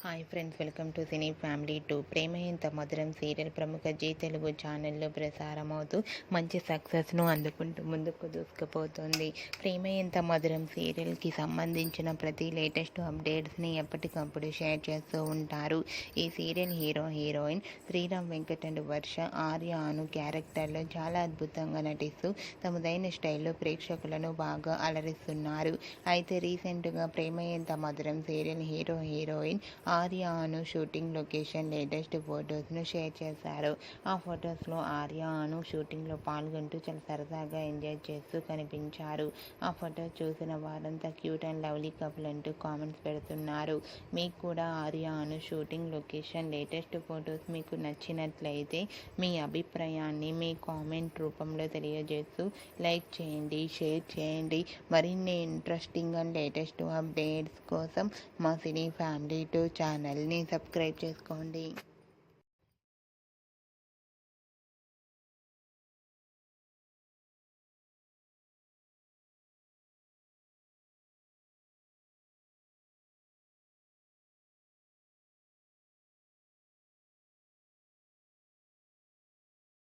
Hi friends, welcome to cine family 2. ప్రేమ ఇంత మధురం serial ప్రముఖ జీ తెలుగు ఛానల్లో ప్రసారమవుతూ మంచి సక్సెస్ను అందుకుంటూ ముందుకు దూసుకుపోతుంది. ప్రేమ ఇంత మధురం సీరియల్కి సంబంధించిన ప్రతి లేటెస్ట్ అప్డేట్స్ని ఎప్పటికప్పుడు షేర్ చేస్తూ ఉంటారు. ఈ serial heroine Sriram Venkat and Varsha Arya Anu క్యారెక్టర్లో చాలా అద్భుతంగా నటిస్తూ తమదైన స్టైల్లో ప్రేక్షకులను బాగా అలరిస్తున్నారు. అయితే రీసెంట్గా ప్రేమ ఇంత మధురం సీరియల్ హీరోయిన్ ఆర్య అను షూటింగ్ లొకేషన్ లేటెస్ట్ ఫొటోస్ను షేర్ చేశారు. ఆ ఫొటోస్లో ఆర్య అను షూటింగ్లో పాల్గొంటూ చాలా సరదాగా ఎంజాయ్ చేస్తూ కనిపించారు. ఆ ఫొటోస్ చూసిన వారంతా క్యూట్ అండ్ లవ్లీ కపుల్ అంటూ కామెంట్స్ పెడుతున్నారు. మీకు కూడా ఆర్య అను షూటింగ్ లొకేషన్ లేటెస్ట్ ఫొటోస్ మీకు నచ్చినట్లయితే మీ అభిప్రాయాన్ని మీ కామెంట్ రూపంలో తెలియజేస్తూ లైక్ చేయండి, షేర్ చేయండి. మరిన్ని ఇంట్రెస్టింగ్ అండ్ లేటెస్ట్ అప్డేట్స్ కోసం మా సినీ ఫ్యామిలీ 2 ఛానల్ని సబ్స్క్రైబ్ చేసుకోండి.